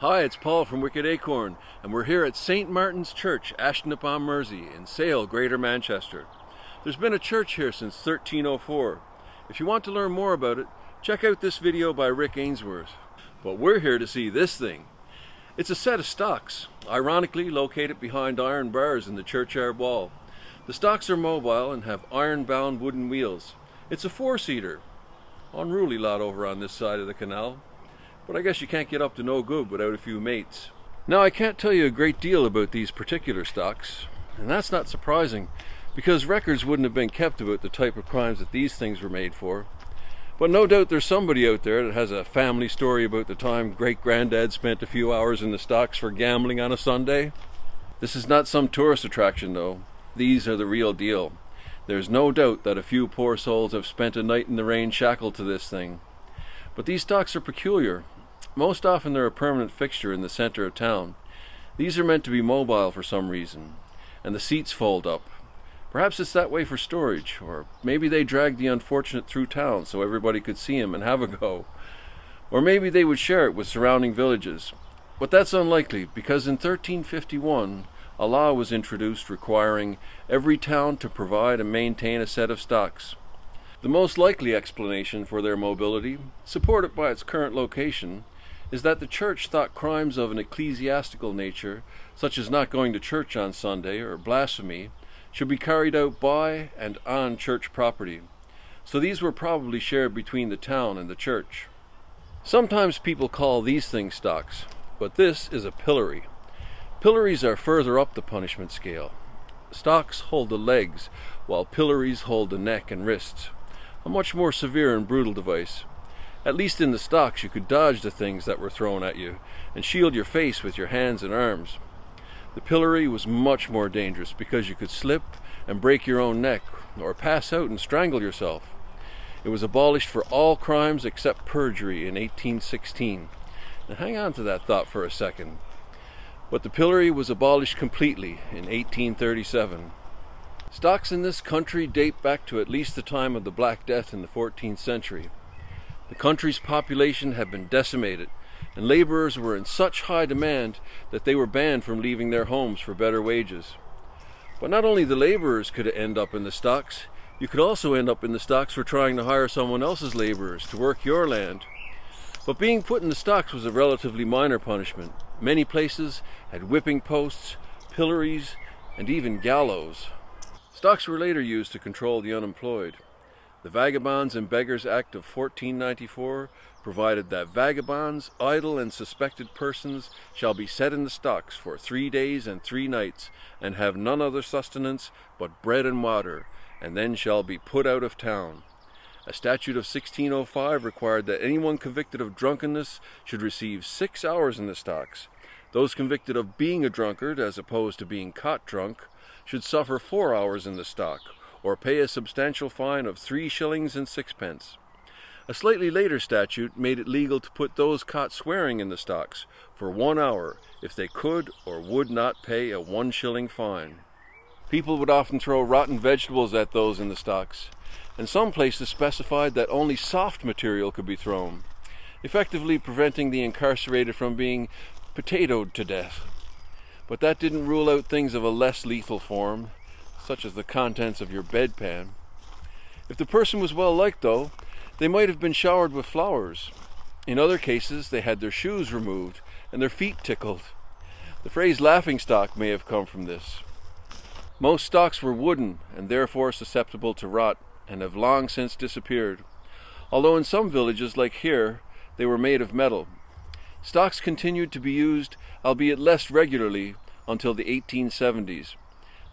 Hi, it's Paul from Wicked Acorn, and we're here at St. Martin's Church, Ashton upon Mersey, in Sale, Greater Manchester. There's been a church here since 1304. If you want to learn more about it, check out this video by Rick Ainsworth. But we're here to see this thing. It's a set of stocks, ironically located behind iron bars in the churchyard wall. The stocks are mobile and have iron-bound wooden wheels. It's a four-seater. Unruly lot over on this side of the canal. But I guess you can't get up to no good without a few mates. Now, I can't tell you a great deal about these particular stocks, and that's not surprising, because records wouldn't have been kept about the type of crimes that these things were made for. But no doubt there's somebody out there that has a family story about the time great-granddad spent a few hours in the stocks for gambling on a Sunday. This is not some tourist attraction, though. These are the real deal. There's no doubt that a few poor souls have spent a night in the rain shackled to this thing. But these stocks are peculiar. Most often they're a permanent fixture in the center of town. These are meant to be mobile for some reason, and the seats fold up. Perhaps it's that way for storage, or maybe they dragged the unfortunate through town so everybody could see him and have a go. Or maybe they would share it with surrounding villages. But that's unlikely, because in 1351 a law was introduced requiring every town to provide and maintain a set of stocks. The most likely explanation for their mobility, supported by its current location, is that the church thought crimes of an ecclesiastical nature, such as not going to church on Sunday or blasphemy, should be carried out by and on church property. So these were probably shared between the town and the church. Sometimes people call these things stocks, but this is a pillory. Pillories are further up the punishment scale. Stocks hold the legs, while pillories hold the neck and wrists. A much more severe and brutal device. At least in the stocks you could dodge the things that were thrown at you and shield your face with your hands and arms. The pillory was much more dangerous because you could slip and break your own neck or pass out and strangle yourself. It was abolished for all crimes except perjury in 1816. Now hang on to that thought for a second. But the pillory was abolished completely in 1837. Stocks in this country date back to at least the time of the Black Death in the 14th century. The country's population had been decimated, and laborers were in such high demand that they were banned from leaving their homes for better wages. But not only the laborers could end up in the stocks, you could also end up in the stocks for trying to hire someone else's laborers to work your land. But being put in the stocks was a relatively minor punishment. Many places had whipping posts, pillories, and even gallows. Stocks were later used to control the unemployed. The Vagabonds and Beggars Act of 1494 provided that vagabonds, idle, and suspected persons shall be set in the stocks for 3 days and 3 nights, and have none other sustenance but bread and water, and then shall be put out of town. A statute of 1605 required that anyone convicted of drunkenness should receive 6 hours in the stocks. Those convicted of being a drunkard, as opposed to being caught drunk, should suffer 4 hours in the stock, or pay a substantial fine of 3 shillings and 6pence. A slightly later statute made it legal to put those caught swearing in the stocks for 1 hour if they could or would not pay a 1 shilling fine. People would often throw rotten vegetables at those in the stocks, and some places specified that only soft material could be thrown, effectively preventing the incarcerated from being potatoed to death. But that didn't rule out things of a less lethal form, such as the contents of your bedpan. If the person was well liked, though, they might have been showered with flowers. In other cases, they had their shoes removed and their feet tickled. The phrase laughing stock may have come from this. Most stocks were wooden and therefore susceptible to rot and have long since disappeared, although in some villages, like here, they were made of metal. Stocks continued to be used, albeit less regularly, until the 1870s.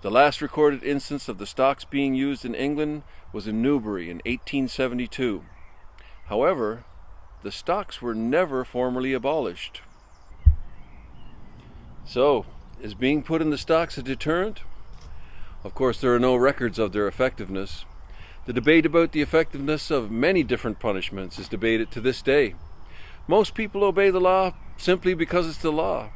The last recorded instance of the stocks being used in England was in Newbury in 1872. However, the stocks were never formally abolished. So, is being put in the stocks a deterrent? Of course, there are no records of their effectiveness. The debate about the effectiveness of many different punishments is debated to this day. Most people obey the law simply because it's the law.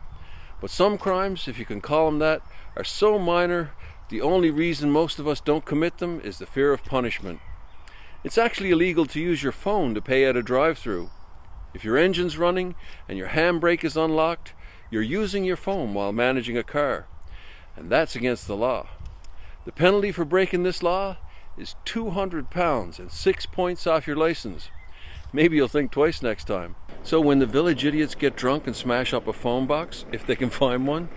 But some crimes, if you can call them that, are so minor, the only reason most of us don't commit them is the fear of punishment. It's actually illegal to use your phone to pay at a drive-thru. If your engine's running and your handbrake is unlocked, you're using your phone while managing a car, and that's against the law. The penalty for breaking this law is £200 and 6 points off your license. Maybe you'll think twice next time. So when the village idiots get drunk and smash up a phone box, if they can find one,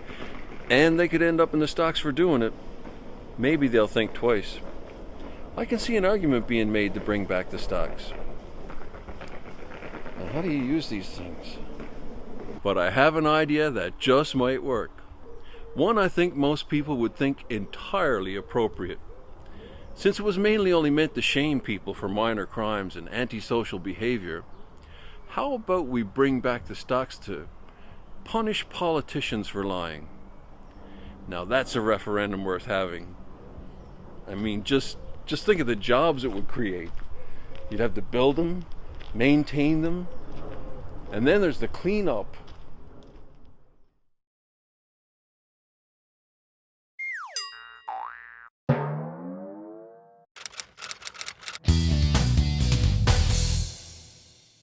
and they could end up in the stocks for doing it, maybe they'll think twice. I can see an argument being made to bring back the stocks. Now, how do you use these things? But I have an idea that just might work. One I think most people would think entirely appropriate. Since it was mainly only meant to shame people for minor crimes and antisocial behavior, how about we bring back the stocks to punish politicians for lying? Now that's a referendum worth having. I mean, just think of the jobs it would create. You'd have to build them, maintain them, and then there's the cleanup